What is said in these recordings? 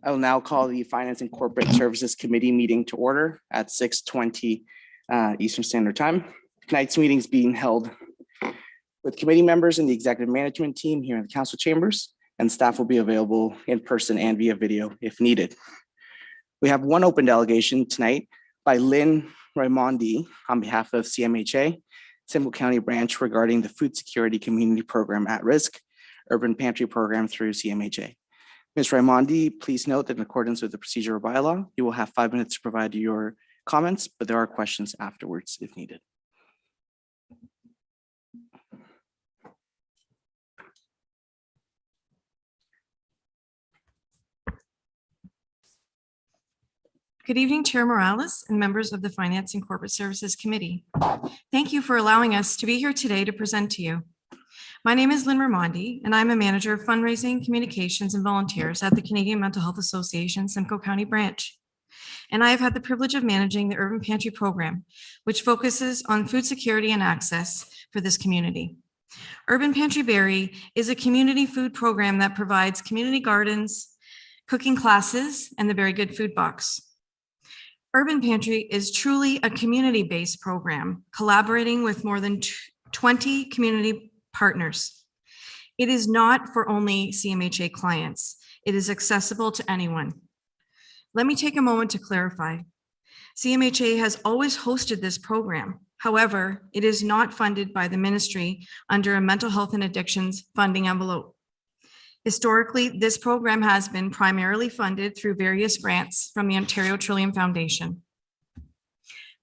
I will now call the Finance and Corporate Services Committee meeting to order at 6:20 Eastern Standard Time. Tonight's meeting is being held with committee members and the executive management team here in the council chambers, and staff will be available in person and via video if needed. We have one open delegation tonight by Lynn Raimondi on behalf of CMHA, Simcoe County Branch, regarding the Food Security Community Program at Risk Urban Pantry Program through CMHA. Ms. Raimondi, please note that in accordance with the procedural bylaw, you will have 5 minutes to provide your comments, but there are questions afterwards if needed. Good evening, Chair Morales and members of the Finance and Corporate Services Committee. Thank you for allowing us to be here today to present to you. My name is Lynn Raimondi, and I'm a manager of fundraising, communications, and volunteers at the Canadian Mental Health Association, Simcoe County Branch. And I have had the privilege of managing the Urban Pantry Program, which focuses on food security and access for this community. Urban Pantry Berry is a community food program that provides community gardens, cooking classes, and the Very Good Food Box. Urban Pantry is truly a community-based program, collaborating with more than 20 community partners. It is not for only CMHA clients. It is accessible to anyone. Let me take a moment to clarify. CMHA has always hosted this program. However, it is not funded by the ministry under a mental health and addictions funding envelope. Historically, this program has been primarily funded through various grants from the Ontario Trillium Foundation.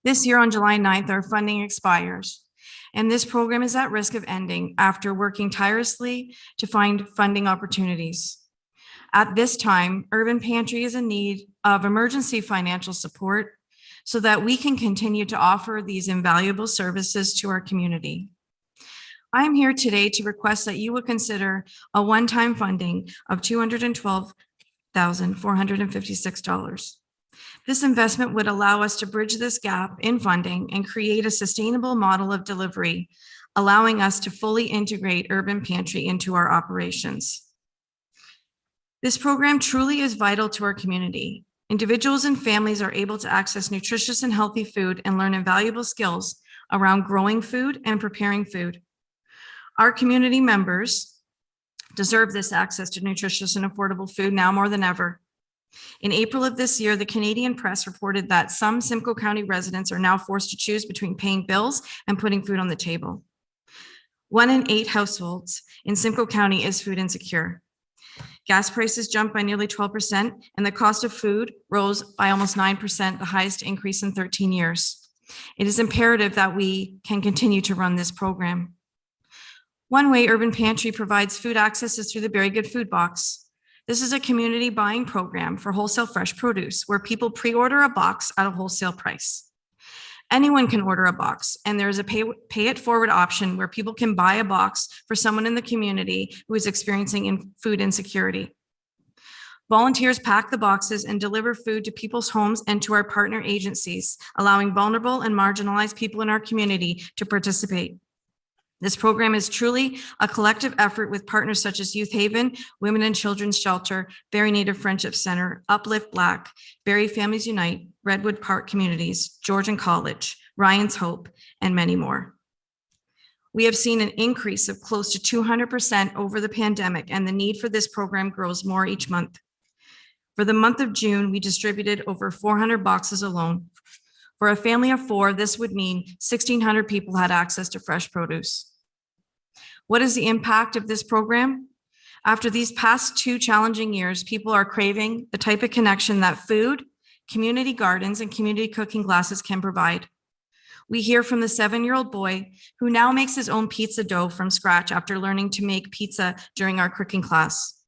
This year on July 9th, our funding expires, and this program is at risk of ending after working tirelessly to find funding opportunities. At this time, Urban Pantry is in need of emergency financial support so that we can continue to offer these invaluable services to our community. I am here today to request that you would consider a one-time funding of $212,456. This investment would allow us to bridge this gap in funding and create a sustainable model of delivery, allowing us to fully integrate Urban Pantry into our operations. This program truly is vital to our community. Individuals and families are able to access nutritious and healthy food and learn invaluable skills around growing food and preparing food. Our community members deserve this access to nutritious and affordable food now more than ever. In April of this year, the Canadian press reported that some Simcoe County residents are now forced to choose between paying bills and putting food on the table. 1 in 8 households in Simcoe County is food insecure. Gas prices jumped by nearly 12%, and the cost of food rose by almost 9%, the highest increase in 13 years. It is imperative that we can continue to run this program. One way Urban Pantry provides food access is through the Very Good Food Box. This is a community buying program for wholesale fresh produce where people pre-order a box at a wholesale price. Anyone can order a box, and there is a pay it forward option where people can buy a box for someone in the community who is experiencing food insecurity. Volunteers pack the boxes and deliver food to people's homes and to our partner agencies, allowing vulnerable and marginalized people in our community to participate. This program is truly a collective effort with partners such as Youth Haven, Women and Children's Shelter, Barrie Native Friendship Center, Uplift Black, Barrie Families Unite, Redwood Park Communities, Georgian College, Ryan's Hope, and many more. We have seen an increase of close to 200% over the pandemic, and the need for this program grows more each month. For the month of June, we distributed over 400 boxes alone. For a family of 4, this would mean 1,600 people had access to fresh produce. What is the impact of this program? After these past 2 challenging years, people are craving the type of connection that food, community gardens, and community cooking classes can provide. We hear from the 7-year-old boy who now makes his own pizza dough from scratch after learning to make pizza during our cooking class.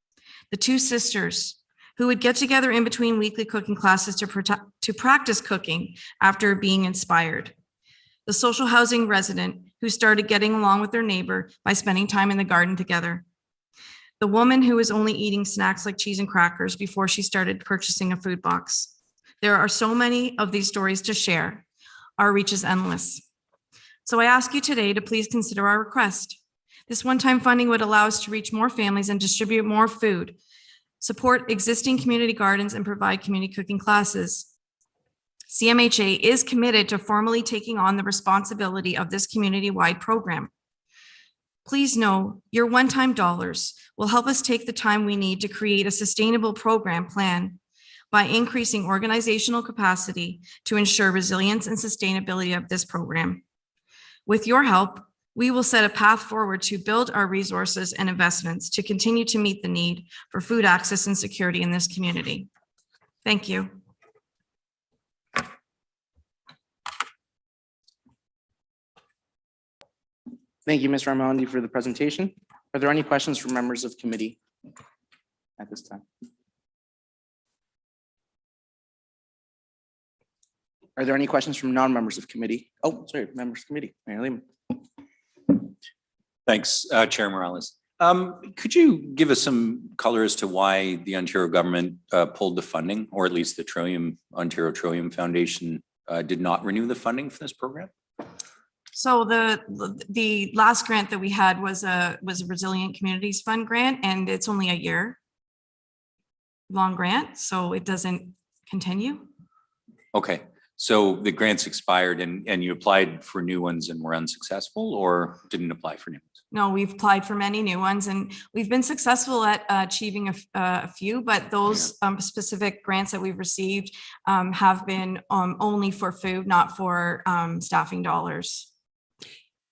The 2 sisters who would get together in between weekly cooking classes to practice cooking after being inspired. The social housing resident who started getting along with their neighbor by spending time in the garden together. The woman who was only eating snacks like cheese and crackers before she started purchasing a food box. There are so many of these stories to share. Our reach is endless. So I ask you today to please consider our request. This one-time funding would allow us to reach more families and distribute more food, support existing community gardens, and provide community cooking classes. CMHA is committed to formally taking on the responsibility of this community-wide program. Please know your one-time dollars will help us take the time we need to create a sustainable program plan by increasing organizational capacity to ensure resilience and sustainability of this program. With your help, we will set a path forward to build our resources and investments to continue to meet the need for food access and security in this community. Thank you. Thank you, Ms. Raimondi, for the presentation. Are there any questions from members of committee at this time? Are there any questions from non-members of committee? Oh, sorry, members of committee. Mayor Lehman. Thanks, Chair Morales. Could you give us some color as to why the Ontario government pulled the funding, or at least the Ontario Trillium Foundation did not renew the funding for this program? So the last grant that we had was a Resilient Communities Fund grant, and it's only a year-long grant, so it doesn't continue. Okay, so the grants expired and you applied for new ones and were unsuccessful, or didn't apply for new ones? No, we've applied for many new ones, and we've been successful at achieving a few, but those specific grants that we've received have been only for food, not for staffing dollars.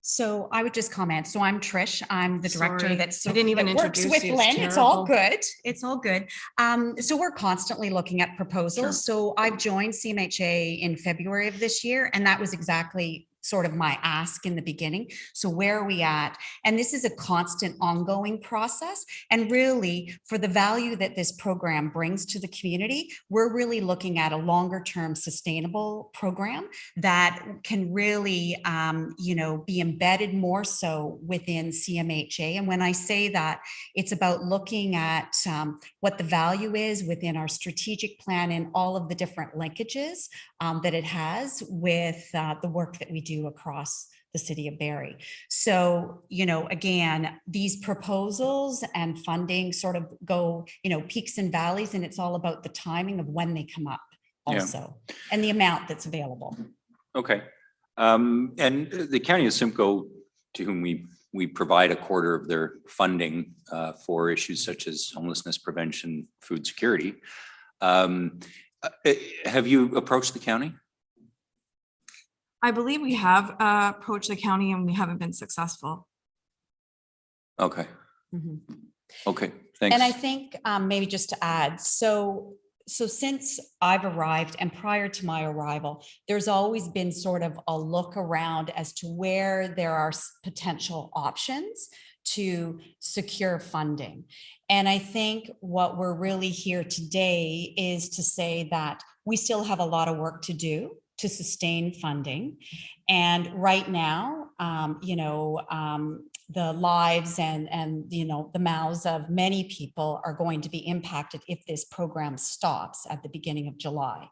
So I would just comment. So I'm Trish. I'm the director Sorry, that's I didn't even that works introduce with you. It's Lynn. It's all terrible. good. It's all good. So we're constantly looking at proposals. Sure. So I've joined CMHA in February of this year, and that was exactly sort of my ask in the beginning. So where are we at? And this is a constant ongoing process. And really, for the value that this program brings to the community, we're really looking at a longer term sustainable program that can really, be embedded more so within CMHA. And when I say that, it's about looking at what the value is within our strategic plan and all of the different linkages that it has with the work that we do across the city of Barrie. So, again, these proposals and funding sort of go, peaks and valleys, and it's all about the timing of when they come up also, and the amount that's available. Okay. And the County of Simcoe, to whom we provide a quarter of their funding for issues such as homelessness prevention, food security. Have you approached the county? I believe we have approached the county and we haven't been successful. Okay. Mm-hmm. Okay, thanks. And I think maybe just to add, so since I've arrived and prior to my arrival, there's always been sort of a look around as to where there are potential options to secure funding. And I think what we're really here today is to say that we still have a lot of work to do to sustain funding. And right now, the lives and the mouths of many people are going to be impacted if this program stops at the beginning of July.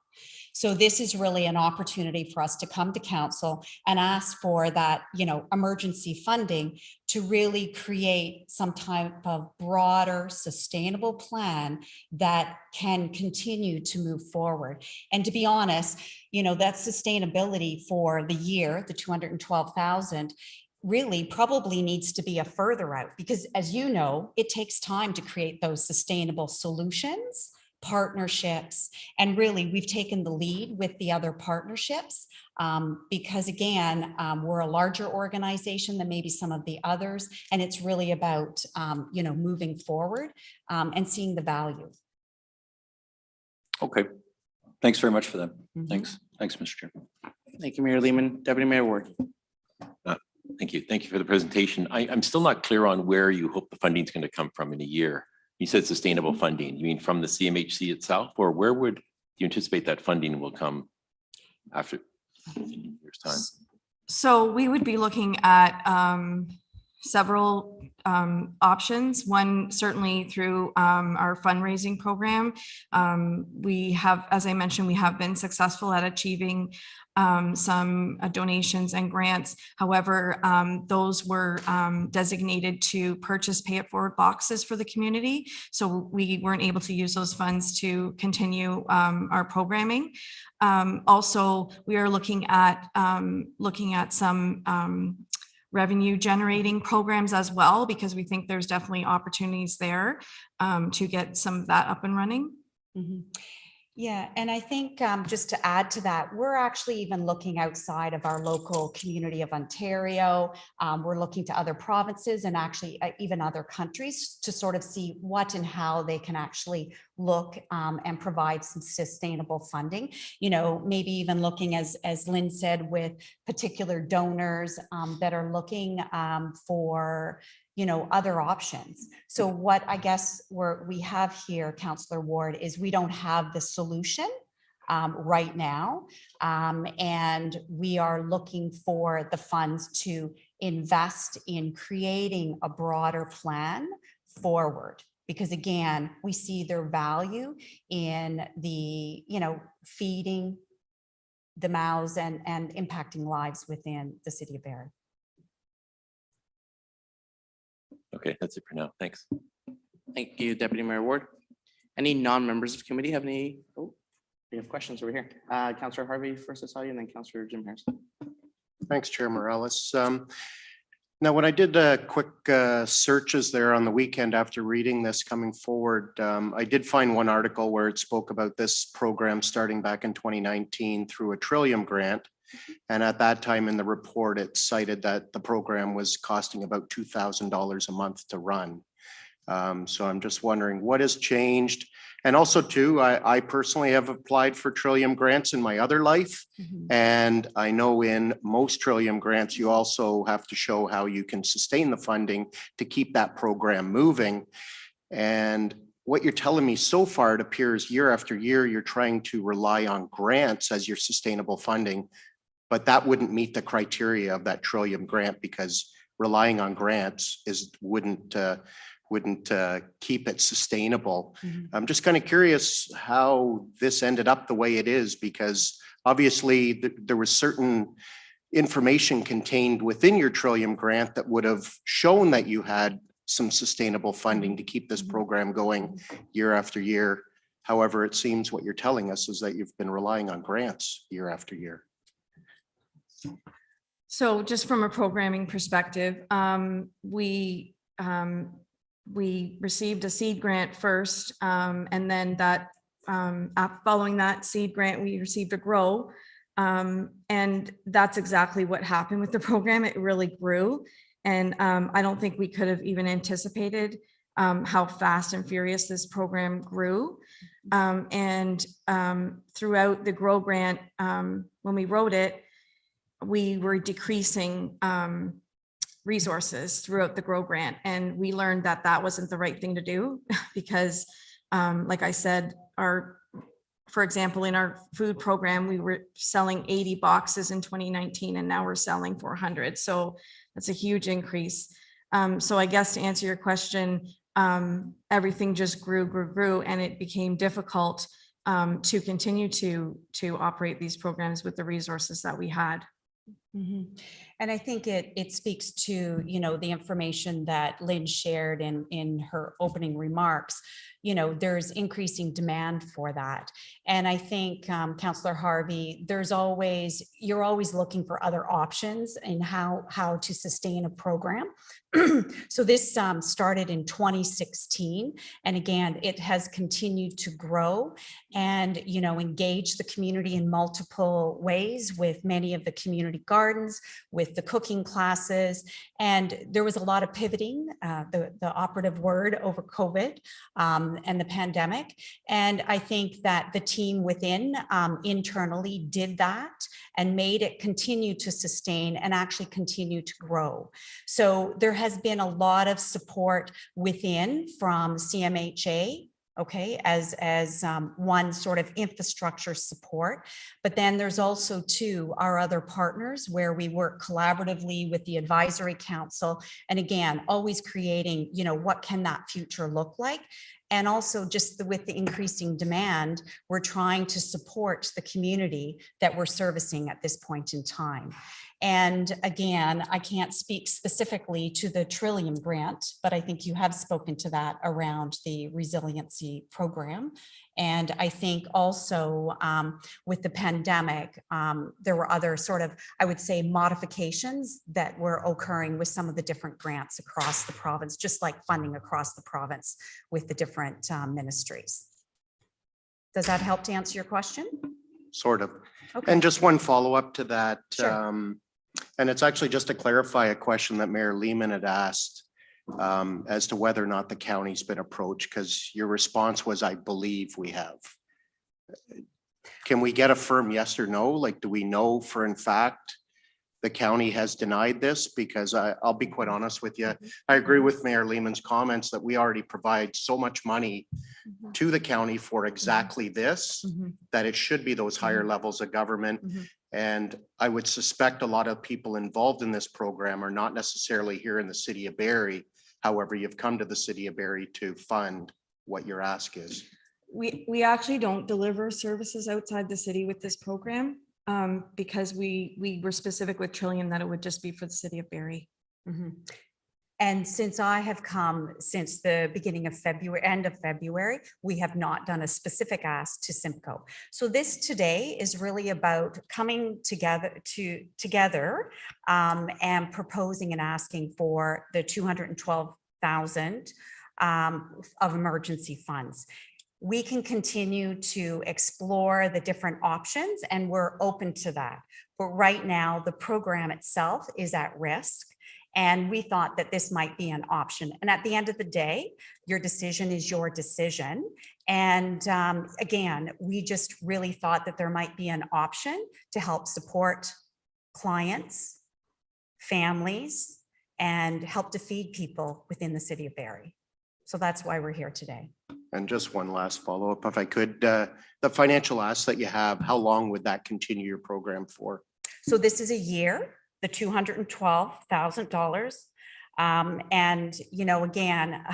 So this is really an opportunity for us to come to council and ask for that, emergency funding to really create some type of broader, sustainable plan that can continue to move forward. And to be honest, that sustainability for the year, the 212,000, really probably needs to be a further out, because as you know, it takes time to create those sustainable solutions, partnerships, and really we've taken the lead with the other partnerships because again, we're a larger organization than maybe some of the others, and it's really about moving forward and seeing the value. Okay, thanks very much for that. Mm-hmm. Thanks, Mr. Chair. Thank you, Mayor Lehman. Deputy Mayor Ward. Thank you. Thank you for the presentation. I'm still not clear on where you hope the funding is going to come from in a year. You said sustainable funding. You mean from the CMHC itself, or where would you anticipate that funding will come after a year's time? So we would be looking at several options. One, certainly through our fundraising program. We have, as I mentioned, we have been successful at achieving some donations and grants. However, those were designated to purchase pay it forward boxes for the community. So we weren't able to use those funds to continue our programming. Also, we are looking at some revenue generating programs as well, because we think there's definitely opportunities there to get some of that up and running. Mhm. Yeah, and I think just to add to that, we're actually even looking outside of our local community of Ontario. We're looking to other provinces and actually even other countries to sort of see what and how they can actually look and provide some sustainable funding. You know, maybe even looking, as Lynn said, with particular donors that are looking for, you know, other options. So what I guess we have here, Councillor Ward, is we don't have the solution right now. And we are looking for the funds to invest in creating a broader plan forward. Because again, we see their value in the, you know, feeding the mouths and impacting lives within the city of Barrie. Okay, that's it for now. Thanks. Thank you, Deputy Mayor Ward. Any non-members of committee have any, oh, we have questions over here. Councillor Harvey, first I saw you, and then Councillor Jim Harrison. Thanks, Chair Morales. Now, when I did quick searches there on the weekend after reading this coming forward, I did find one article where it spoke about this program starting back in 2019 through a Trillium grant. And at that time in the report, it cited that the program was costing about $2,000 a month to run. So I'm just wondering what has changed. And also too, I personally have applied for Trillium grants in my other life. And I know in most Trillium grants, you also have to show how you can sustain the funding to keep that program moving. And what you're telling me so far, it appears year after year, you're trying to rely on grants as your sustainable funding, but that wouldn't meet the criteria of that Trillium grant because relying on grants wouldn't keep it sustainable. I'm just kind of curious how this ended up the way it is, because obviously there was certain information contained within your Trillium grant that would have shown that you had some sustainable funding to keep this program going year after year. However, it seems what you're telling us is that you've been relying on grants year after year. So just from a programming perspective, we received a seed grant first, and then that following that seed grant, we received a grow. And that's exactly what happened with the program. It really grew. And I don't think we could have even anticipated how fast and furious this program grew. And throughout the grow grant, when we wrote it, we were decreasing resources throughout the grow grant. And we learned that that wasn't the right thing to do because like I said, for example, in our food program, we were selling 80 boxes in 2019 and now we're selling 400. So that's a huge increase. So I guess to answer your question, everything just grew and it became difficult to continue to operate these programs with the resources that we had. And I think it speaks to, you know, the information that Lynn shared in her opening remarks. You know, there's increasing demand for that. And I think, Councillor Harvey, you're always looking for other options in how to sustain a program. So this started in 2016. And again, it has continued to grow and, you know, engage the community in multiple ways with many of the community gardens, with the cooking classes. And there was a lot of pivoting, the operative word, over COVID and the pandemic. And I think that the team within internally did that and made it continue to sustain and actually continue to grow. So there has been a lot of support within from CMHA okay, as one sort of infrastructure support. But then there's also two, our other partners where we work collaboratively with the advisory council. And again, always creating, you know, what can that future look like? And also just with the increasing demand, we're trying to support the community that we're servicing at this point in time. And again, I can't speak specifically to the Trillium grant, but I think you have spoken to that around the resiliency program. And I think also with the pandemic, there were other sort of, I would say, modifications that were occurring with some of the different grants across the province, just like funding across the province with the different ministries. Does that help to answer your question? Sort of. Okay. And just one follow-up to that. Sure. And it's actually just to clarify a question that Mayor Lehman had asked as to whether or not the county's been approached, because your response was, I believe we have. Can we get a firm yes or no? Like, do we know for in fact the county has denied this? Because I'll be quite honest with you. I agree with Mayor Lehman's comments that we already provide so much money to the county for exactly this, that it should be those higher levels of government. And I would suspect a lot of people involved in this program are not necessarily here in the city of Barrie. However, you've come to the city of Barrie to fund what your ask is. We actually don't deliver services outside the city with this program because we were specific with Trillium that it would just be for the city of Barrie. And since I have come since the beginning of February, end of February, we have not done a specific ask to Simcoe. So this today is really about coming together and proposing and asking for the 212,000 of emergency funds. We can continue to explore the different options and we're open to that. But right now, the program itself is at risk. And we thought that this might be an option. And at the end of the day, your decision is your decision. And again, we just really thought that there might be an option to help support clients, families, and help to feed people within the city of Barrie. So that's why we're here today. And just one last follow-up, if I could, the financial ask that you have, how long would that continue your program for? So this is a year, the $212,000. And, you know, again,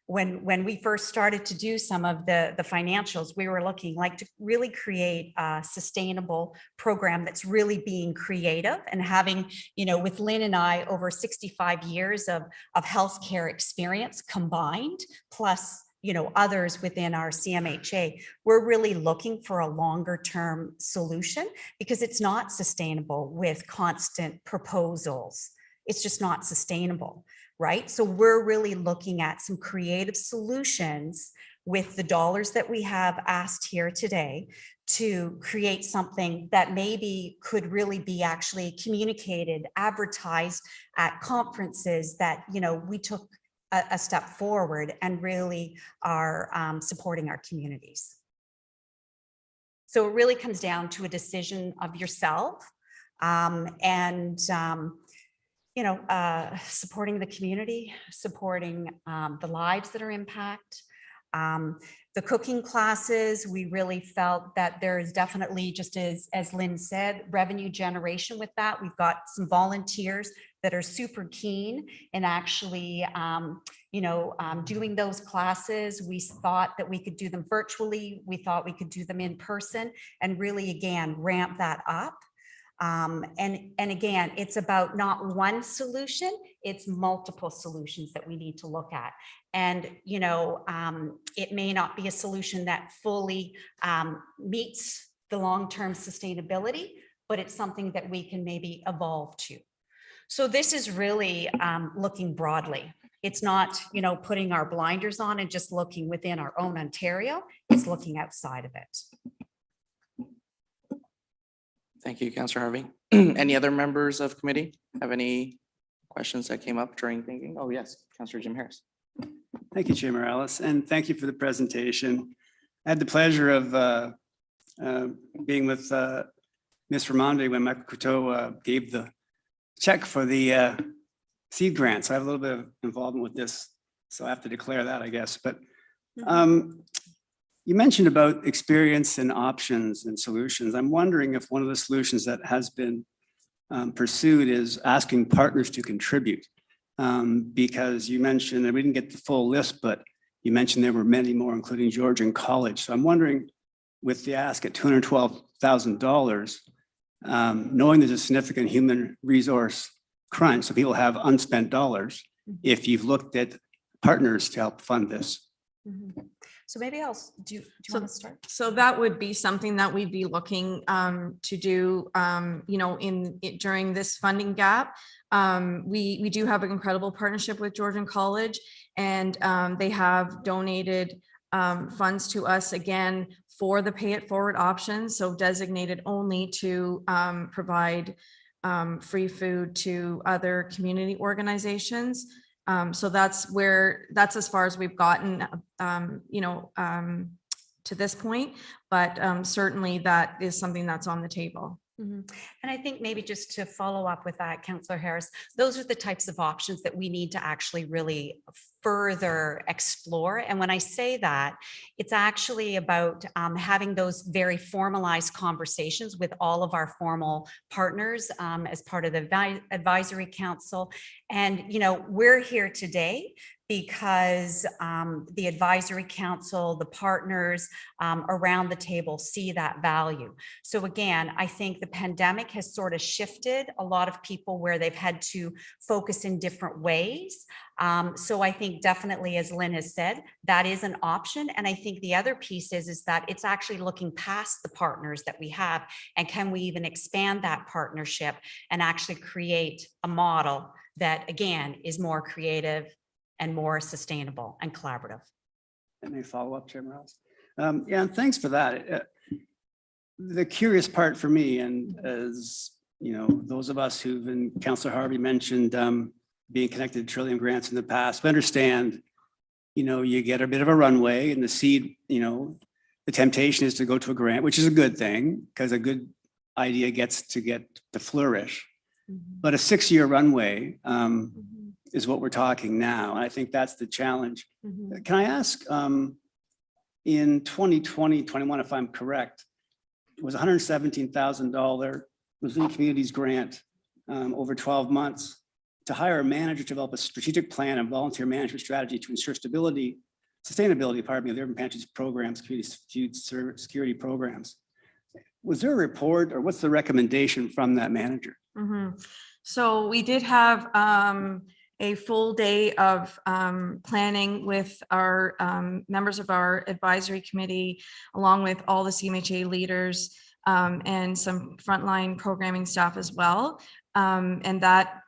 when we first started to do some of the financials, we were looking like to really create a sustainable program that's really being creative and having, you know, with Lynn and I over 65 years of healthcare experience combined, plus, you know, others within our CMHA, we're really looking for a longer term solution because it's not sustainable with constant proposals. It's just not sustainable, right? So we're really looking at some creative solutions with the dollars that we have asked here today to create something that maybe could really be actually communicated, advertised at conferences that, you know, we took a step forward and really are supporting our communities. So it really comes down to a decision of yourself and you know, supporting the community, supporting the lives that are impacted. The cooking classes, we really felt that there is definitely, just as Lynn said, revenue generation with that. We've got some volunteers that are super keen in actually, you know, doing those classes. We thought that we could do them virtually. We thought we could do them in person and really, again, ramp that up. And again, it's about not one solution, it's multiple solutions that we need to look at. And, you know, it may not be a solution that fully meets the long-term sustainability, but it's something that we can maybe evolve to. So this is really looking broadly. It's not, you know, putting our blinders on and just looking within our own Ontario, it's looking outside of it. Thank you, Councillor Harvey. Any other members of committee have any questions that came up during thinking? Oh, yes, Councillor Jim Harris. Thank you, Chair Morales, and thank you for the presentation. I had the pleasure of being with Ms. Ramondi when Michael Couteau gave the check for the seed grant. So I have a little bit of involvement with this, so I have to declare that, I guess. But You mentioned about experience and options and solutions. I'm wondering if one of the solutions that has been pursued is asking partners to contribute. Because you mentioned, and we didn't get the full list, but you mentioned there were many more, including Georgian College. So I'm wondering, with the ask at $212,000, knowing there's a significant human resource crunch, so people have unspent dollars, if you've looked at partners to help fund this. So maybe do you want to start? So that would be something that we'd be looking to do, during this funding gap. We do have an incredible partnership with Georgian College, and they have donated funds to us again for the pay it forward option. So designated only to provide free food to other community organizations. So that's as far as we've gotten, to this point, but certainly that is something that's on the table. And I think maybe just to follow up with that, Councillor Harris, those are the types of options that we need to actually really further explore. And when I say that, it's actually about having those very formalized conversations with all of our formal partners as part of the advisory council. And, we're here today because the advisory council, the partners around the table see that value. So again, I think the pandemic has sort of shifted a lot of people where they've had to focus in different ways. So I think definitely, as Lynn has said, that is an option. And I think the other piece is that it's actually looking past the partners that we have, and can we even expand that partnership and actually create a model that, again, is more creative and more sustainable and collaborative. Let me follow up, Chair Morales. Yeah, and thanks for that. The curious part for me, and as those of us who've been, Councillor Harvey mentioned being connected to Trillium grants in the past, we understand, you get a bit of a runway, and the seed, the temptation is to go to a grant, which is a good thing because a good idea gets to flourish. But a 6-year runway is what we're talking now. And I think that's the challenge. Can I ask, in 2020, 21, if I'm correct, it was $117,000 Resilient Communities grant over 12 months to hire a manager to develop a strategic plan and volunteer management strategy to ensure sustainability, of the urban pantries programs, community food security programs. Was there a report, or what's the recommendation from that manager? So we did have a full day of planning with our members of our advisory committee, along with all the CMHA leaders and some frontline programming staff as well. And that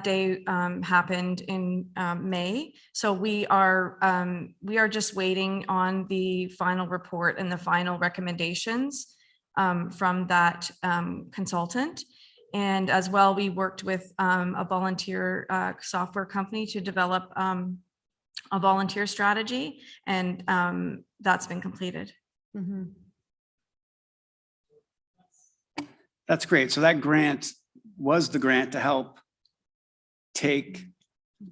day happened in May. So we are just waiting on the final report and the final recommendations from that consultant. And as well, we worked with a volunteer software company to develop a volunteer strategy, and that's been completed. That's great. So that grant was the grant to help take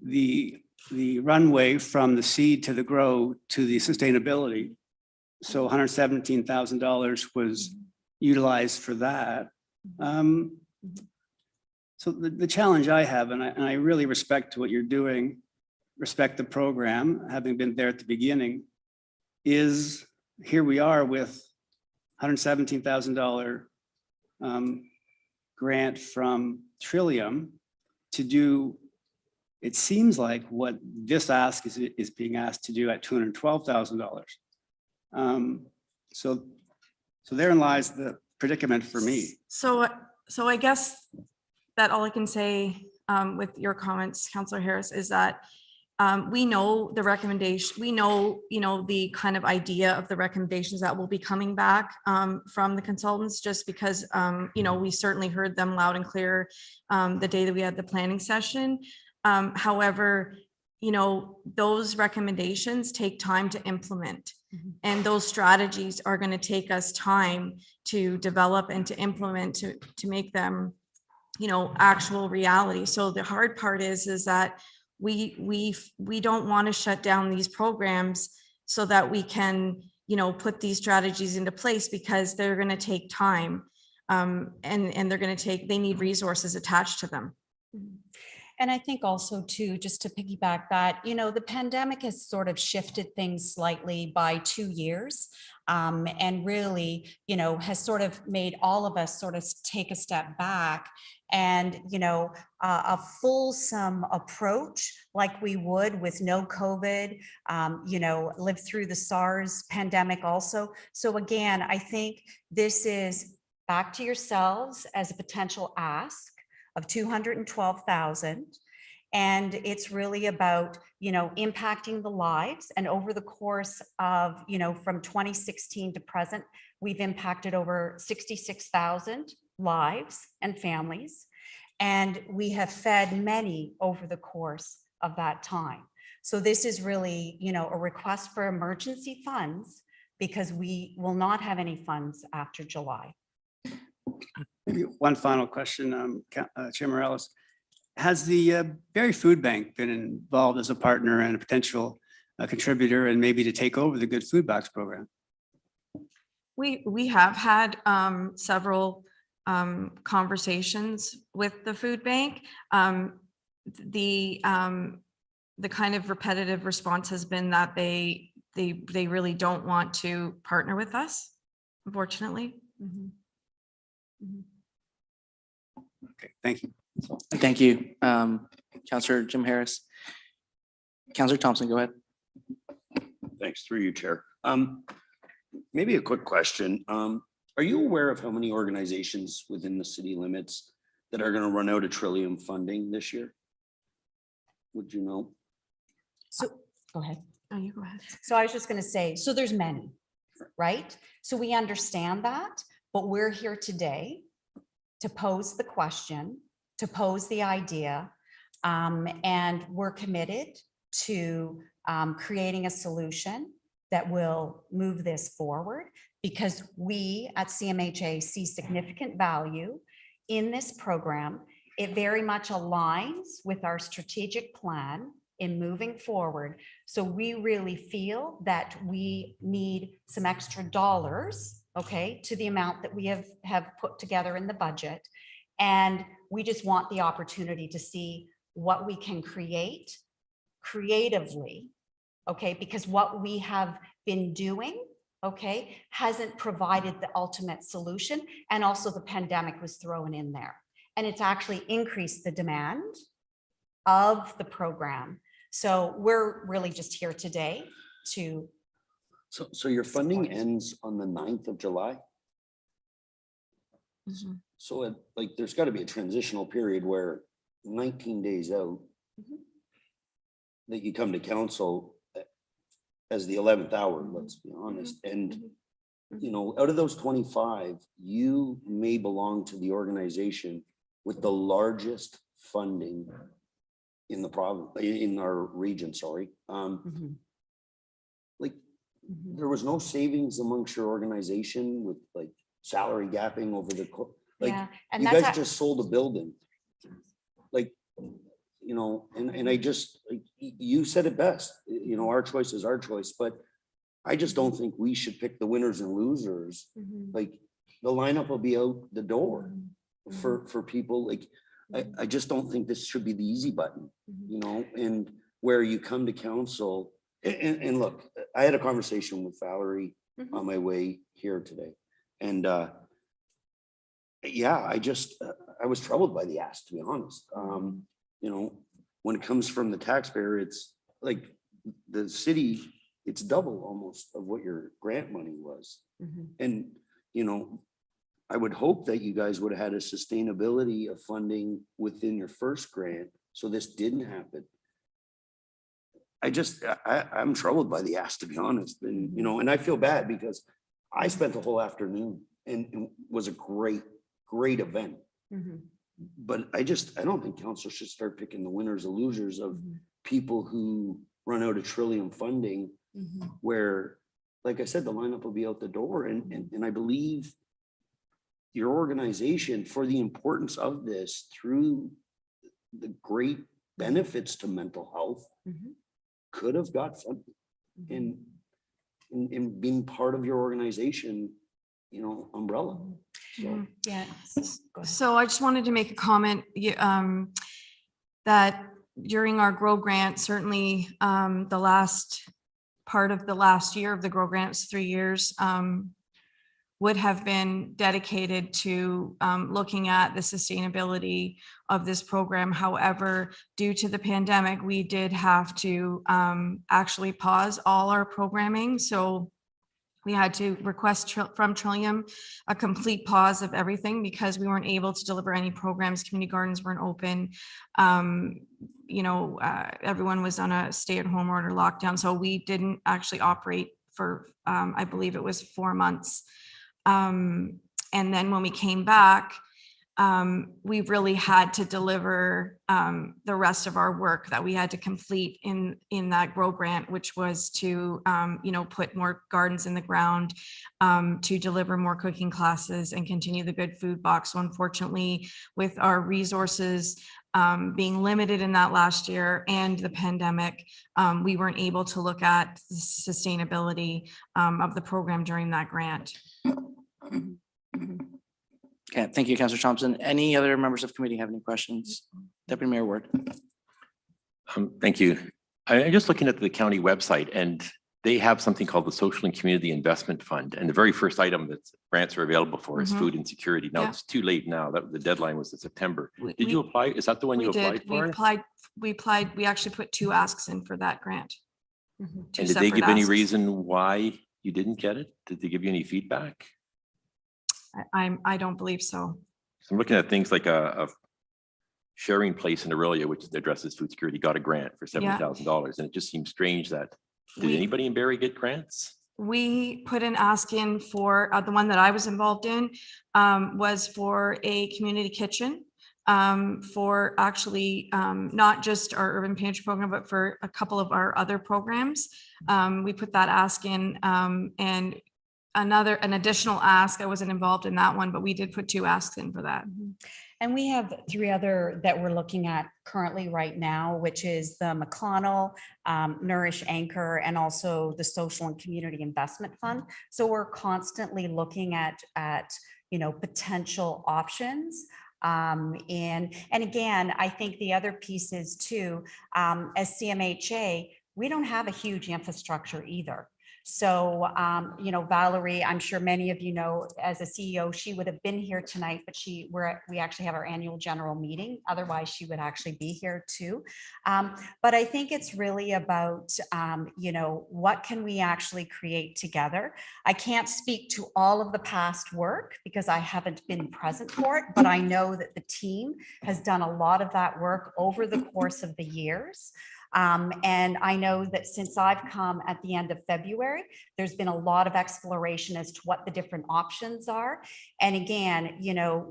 the runway from the seed to the grow to the sustainability. So $117,000 was utilized for that. So the challenge I have, and I really respect what you're doing, respect the program, having been there at the beginning, is here we are with $117,000 grant from Trillium to do, it seems like what this ask is being asked to do at $212,000. So therein lies the predicament for me. So I guess that all I can say with your comments, Councillor Harris, is that we know the recommendation, we know, the kind of idea of the recommendations that will be coming back from the consultants, just because, we certainly heard them loud and clear the day that we had the planning session. However, those recommendations take time to implement. And those strategies are going to take us time to develop and to implement, to make them, actual reality. So the hard part is that we don't want to shut down these programs so that we can, put these strategies into place because they're going to take time. And they need resources attached to them. And I think also too, just to piggyback that, the pandemic has sort of shifted things slightly by 2 years. And really, has sort of made all of us sort of take a step back and, a fulsome approach like we would with no COVID, lived through the SARS pandemic also. So again, I think this is back to yourselves as a potential ask of 212,000. And it's really about, impacting the lives. And over the course of, from 2016 to present, we've impacted over 66,000 lives and families. And we have fed many over the course of that time. So this is really, a request for emergency funds because we will not have any funds after July. Maybe one final question, Chair Morales. Has the Berry Food Bank been involved as a partner and a potential contributor and maybe to take over the Good Food Box program? We have had several conversations with the food bank. The kind of repetitive response has been that they really don't want to partner with us, unfortunately. Mm-hmm. Okay, thank you. Thank you, Councillor Jim Harris. Councillor Thompson, go ahead. Thanks, through you, Chair. Maybe a quick question. Are you aware of how many organizations within the city limits that are going to run out of Trillium funding this year? Would you know? So go ahead. Oh, you go ahead. So I was just going to say, so there's many, right? So we understand that, but we're here today to pose the question, to pose the idea, and we're committed to creating a solution that will move this forward because we at CMHA see significant value in this program. It very much aligns with our strategic plan in moving forward. So we really feel that we need some extra dollars, okay, to the amount that we have put together in the budget. And we just want the opportunity to see what we can create creatively, okay, because what we have been doing, okay, hasn't provided the ultimate solution. And also the pandemic was thrown in there. And it's actually increased the demand of the program. So we're really just here today to. So your funding ends on the 9th of July? Mm-hmm. So there's got to be a transitional period where 19 days out that you come to council as the 11th hour, let's be honest. And, out of those 25, you may belong to the organization with the largest funding in the province, in our region, sorry. There was no savings amongst your organization with salary gapping over the, And you that's guys just sold a building. And I just, you said it best, our choice is our choice, but I just don't think we should pick the winners and losers. The lineup will be out the door for people. I just don't think this should be the easy button, and where you come to council and look, I had a conversation with Valerie on my way here today. And I was troubled by the ask, to be honest. When it comes from the taxpayer, it's like the city, it's double almost of what your grant money was. And, I would hope that you guys would have had a sustainability of funding within your first grant. So this didn't happen. I'm troubled by the ask, to be honest. And, and I feel bad because I spent the whole afternoon and it was a great event. But I don't think council should start picking the winners and losers of people who run out of Trillium funding, where, like I said, the lineup will be out the door. And I believe your organization, for the importance of this, through the great benefits to mental health, could have got funding. And in being part of your organization, umbrella. So, Yeah. Go ahead. So I just wanted to make a comment, that during our Grow Grant, certainly, the last part of the last year of the Grow Grants, 3 years, would have been dedicated to looking at the sustainability of this program. However, due to the pandemic, we did have to actually pause all our programming. So we had to request from Trillium a complete pause of everything because we weren't able to deliver any programs. Community gardens weren't open. Everyone was on a stay-at-home order lockdown. So we didn't actually operate for, I believe it was 4 months. And then when we came back, we really had to deliver the rest of our work that we had to complete in that Grow Grant, which was to put more gardens in the ground, to deliver more cooking classes and continue the Good Food Box. So unfortunately, with our resources being limited in that last year and the pandemic, we weren't able to look at the sustainability of the program during that grant. Okay, thank you, Councillor Thompson. Any other members of committee have any questions? Deputy Mayor Ward. Thank you. I'm just looking at the county website and they have something called the Social and Community Investment Fund. And the very first item that grants are available for is food insecurity. Now Yeah. it's too late now. That the deadline was in September. We- Did you apply? Is that the one We you did. applied for? We actually put 2 asks in for that grant. Mhm. 2 And did they separate give any asks. reason why you didn't get it? Did they give you any feedback? I don't believe so. So I'm looking at things like a sharing place in Aurelia, which addresses food security, got a grant for $70,000. And it just seems strange that, did We- anybody in Barrie get grants? We put an ask in for, the one that I was involved in, was for a community kitchen, for actually, not just our urban pantry program, but for a couple of our other programs. We put that ask in, and an additional ask. I wasn't involved in that one, but we did put 2 asks in for that. And we have 3 other that we're looking at currently right now, which is the McConnell, Nourish Anchor, and also the Social and Community Investment Fund. So we're constantly looking at potential options. And again, I think the other piece is too, as CMHA, we don't have a huge infrastructure either. So, Valerie, I'm sure many of you know, as a CEO, she would have been here tonight, but we actually have our annual general meeting. Otherwise, she would actually be here too. But I think it's really about, what can we actually create together? I can't speak to all of the past work because I haven't been present for it, but I know that the team has done a lot of that work over the course of the years. And I know that since I've come at the end of February, there's been a lot of exploration as to what the different options are. And again,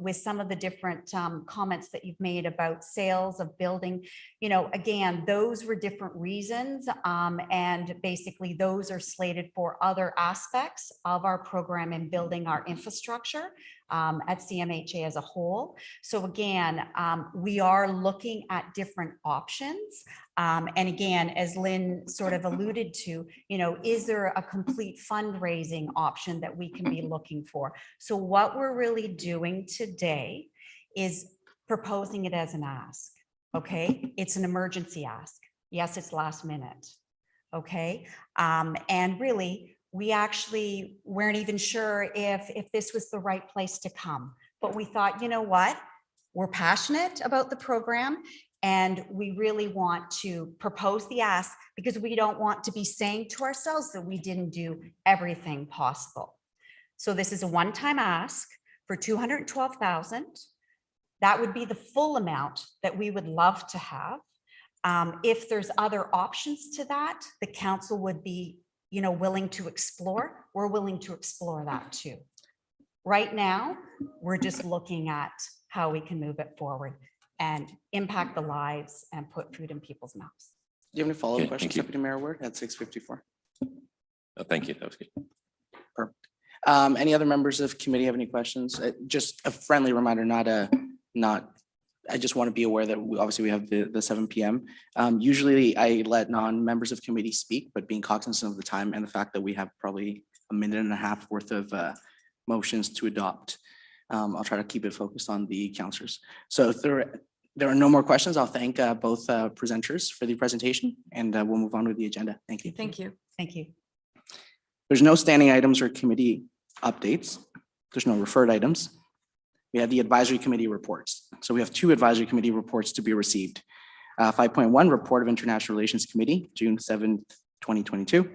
with some of the different comments that you've made about sales of building, again, those were different reasons. And basically those are slated for other aspects of our program in building our infrastructure at CMHA as a whole. So again, we are looking at different options. And again, as Lynn sort of alluded to, is there a complete fundraising option that we can be looking for? So what we're really doing today is proposing it as an ask, okay? It's an emergency ask. Yes, it's last minute, okay? And really, we actually weren't even sure if this was the right place to come. But we thought, you know what? We're passionate about the program. And we really want to propose the ask because we don't want to be saying to ourselves that we didn't do everything possible. So this is a one-time ask for $212,000. That would be the full amount that we would love to have. If there's other options to that, the council would be, willing to explore. We're willing to explore that too. Right now, we're just looking at how we can move it forward and impact the lives and put food in people's mouths. Do you have any follow-up Okay, questions, thank you. Deputy Mayor Ward, at 6:54? Oh, thank you. That was good. Any other members of committee have any questions? Just a friendly reminder, not I just want to be aware that obviously we have the 7 PM. Usually I let non-members of committee speak, but being cognizant of the time and the fact that we have probably a minute and a half worth of motions to adopt, I'll try to keep it focused on the counselors. So if there are no more questions, I'll thank both presenters for the presentation, and we'll move on with the agenda. Thank you. Thank you. Thank you. There's no standing items or committee updates. There's no referred items. We have the advisory committee reports. So we have 2 advisory committee reports to be received. 5.1 Report of International Relations Committee, June 7th, 2022.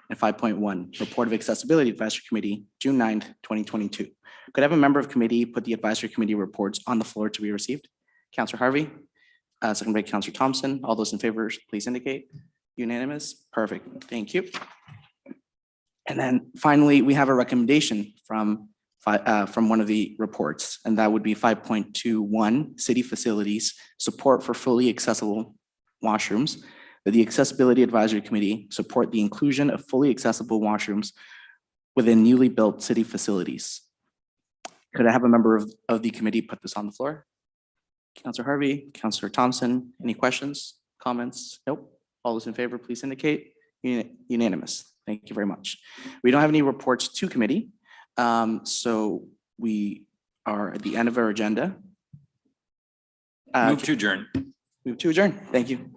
And 5.1 Report of Accessibility Advisory Committee, June 9th, 2022. Could I have a member of committee put the advisory committee reports on the floor to be received? Councillor Harvey, second by Councillor Thompson. All those in favor, please indicate. Unanimous? Perfect. Thank you. And then finally, we have a recommendation from one of the reports, and that would be 5.21 City Facilities Support for Fully Accessible Washrooms. That the Accessibility Advisory Committee support the inclusion of fully accessible washrooms within newly built city facilities. Could I have a member of the committee put this on the floor? Councillor Harvey, Councillor Thompson, any questions, comments? Nope. All those in favor, please indicate. Unanimous. Thank you very much. We don't have any reports to committee. So we are at the end of our agenda. Move to adjourn. Move to adjourn. Thank you.